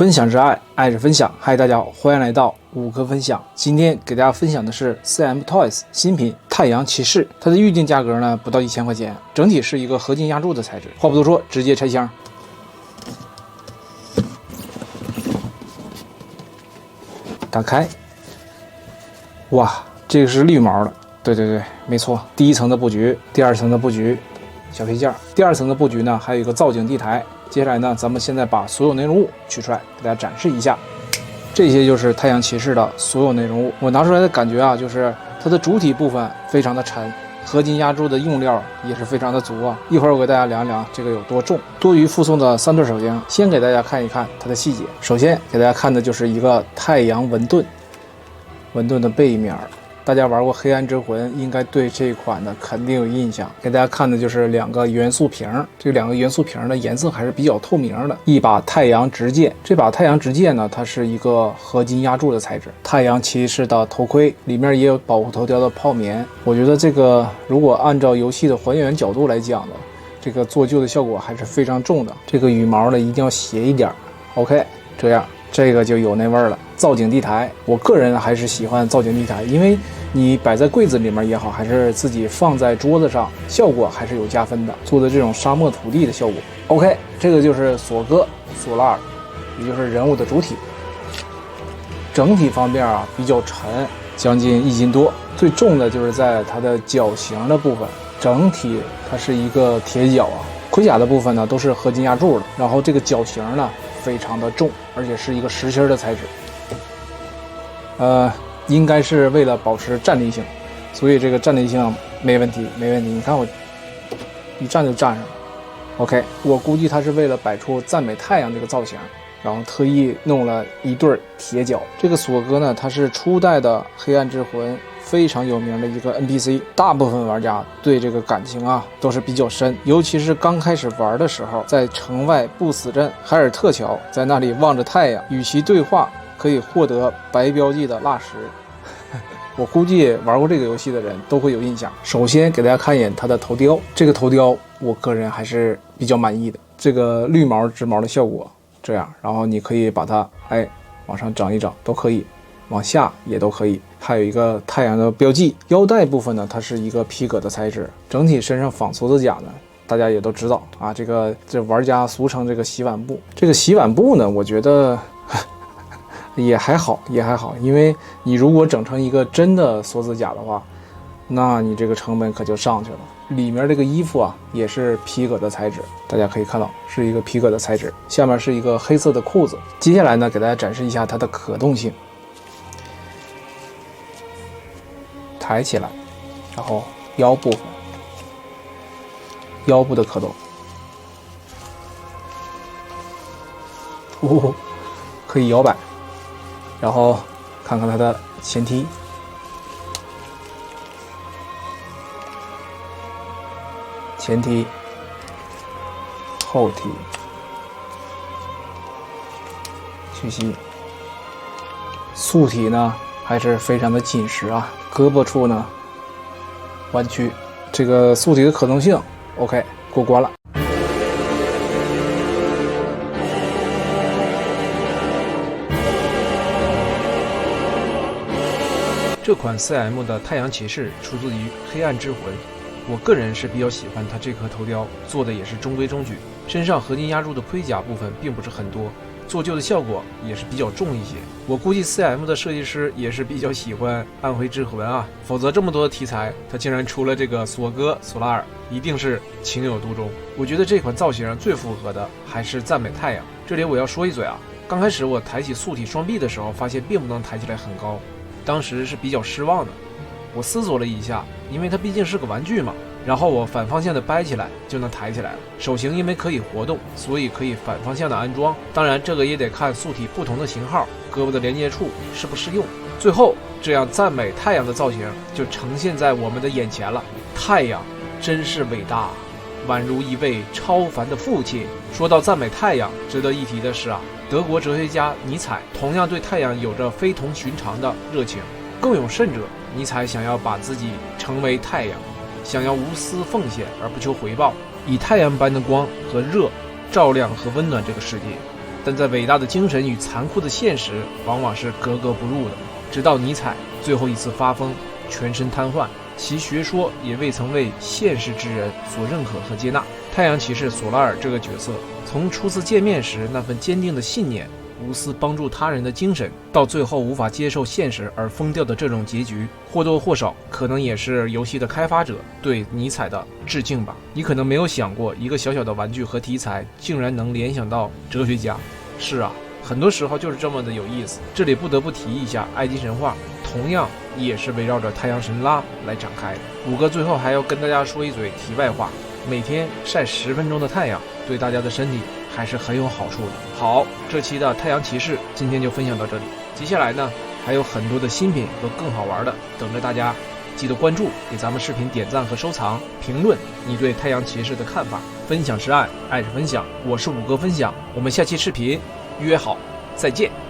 分享之爱，爱是分享。嗨，大家好，欢迎来到五哥分享。今天给大家分享的是 CM Toys 新品太阳骑士，它的预定价格呢不到1000块钱，整体是一个合金压铸的材质。话不多说，直接拆箱。打开，哇，这个是绿毛的，对，没错。第一层的布局，第二层的布局，小配件。第二层的布局呢，还有一个造景地台。接下来呢，咱们现在把所有内容物取出来，给大家展示一下。这些就是太阳骑士的所有内容物。我拿出来的感觉啊，就是它的主体部分非常的沉，合金压铸的用料也是非常的足啊。一会儿我给大家量一量这个有多重。多余附送的3对手型，先给大家看一看它的细节。首先给大家看的就是一个太阳纹盾，纹盾的背面。大家玩过黑暗之魂，应该对这款的肯定有印象。给大家看的就是2个元素瓶，这2个元素瓶的颜色还是比较透明的。一把太阳直剑，这把太阳直剑呢，它是一个合金压铸的材质。太阳骑士的头盔里面也有保护头条的泡棉。我觉得这个如果按照游戏的还原角度来讲呢，这个做旧的效果还是非常重的。这个羽毛呢一定要斜一点 ，OK， 这样。这个就有那味儿了。造景地台，我个人还是喜欢造景地台，因为你摆在柜子里面也好，还是自己放在桌子上，效果还是有加分的。做的这种沙漠土地的效果。OK， 这个就是索哥索拉尔，也就是人物的主体。整体方面啊比较沉，将近1斤多。最重的就是在它的脚型的部分，整体它是一个铁脚啊。盔甲的部分呢都是合金压铸的，然后这个脚型呢非常的重，而且是一个实心的材质。应该是为了保持站立性，所以这个站立性没问题。你看我一站就站上了。OK， 我估计它是为了摆出赞美太阳这个造型，然后特意弄了一对铁脚。这个索哥呢，它是初代的黑暗之魂非常有名的一个 NPC， 大部分玩家对这个感情啊都是比较深，尤其是刚开始玩的时候，在城外不死镇海尔特桥，在那里望着太阳，与其对话，可以获得白标记的蜡石。我估计玩过这个游戏的人都会有印象。首先给大家看一眼它的头雕，这个头雕我个人还是比较满意的，这个绿毛直毛的效果这样，然后你可以把它往上整一整都可以，往下也都可以。还有一个太阳的标记。腰带部分呢，它是一个皮革的材质，整体身上仿梭子甲呢，大家也都知道啊，这玩家俗称这个洗碗布。这个洗碗布呢，我觉得也还好，因为你如果整成一个真的梭子甲的话，那你这个成本可就上去了。里面这个衣服啊也是皮革的材质，大家可以看到是一个皮革的材质，下面是一个黑色的裤子。接下来呢，给大家展示一下它的可动性。抬起来，然后腰部分，腰部的可动，可以摇摆。然后看看它的前踢，前踢，后踢，屈膝，素体呢还是非常的紧实啊，胳膊处呢弯曲，这个素体的可动性 OK 过关了。这款 CM 的太阳骑士出自于黑暗之魂，我个人是比较喜欢它这颗头雕，做的也是中规中矩。身上合金压铸的盔甲部分并不是很多，做旧的效果也是比较重一些。我估计 CM 的设计师也是比较喜欢暗黑之魂啊，否则这么多的题材，他竟然出了这个索哥索拉尔，一定是情有独钟。我觉得这款造型最符合的还是赞美太阳。这里我要说一嘴啊，刚开始我抬起素体双臂的时候，发现并不能抬起来很高。当时是比较失望的，我思索了一下，因为它毕竟是个玩具嘛，然后我反方向的掰起来就能抬起来了。手型因为可以活动，所以可以反方向的安装，当然这个也得看素体不同的型号，胳膊的连接处适不适用。最后这样赞美太阳的造型就呈现在我们的眼前了。太阳真是伟大，宛如一位超凡的父亲。说到赞美太阳，值得一提的是啊，德国哲学家尼采同样对太阳有着非同寻常的热情。更有甚者，尼采想要把自己成为太阳，想要无私奉献而不求回报，以太阳般的光和热照亮和温暖这个世界。但在伟大的精神与残酷的现实往往是格格不入的。直到尼采最后一次发疯，全身瘫痪，其学说也未曾为现世之人所认可和接纳。太阳骑士索拉尔这个角色，从初次见面时那份坚定的信念、无私帮助他人的精神，到最后无法接受现实而疯掉的这种结局，或多或少可能也是游戏的开发者对尼采的致敬吧。你可能没有想过，一个小小的玩具和题材竟然能联想到哲学家。是啊，很多时候就是这么的有意思。这里不得不提一下埃及神话，同样也是围绕着太阳神拉来展开的。五哥最后还要跟大家说一嘴题外话，每天晒10分钟的太阳对大家的身体还是很有好处的。好，这期的太阳骑士今天就分享到这里，接下来呢还有很多的新品和更好玩的等着大家，记得关注，给咱们视频点赞和收藏，评论你对太阳骑士的看法，分享是爱，爱是分享。我是五哥分享，我们下期视频约好再见。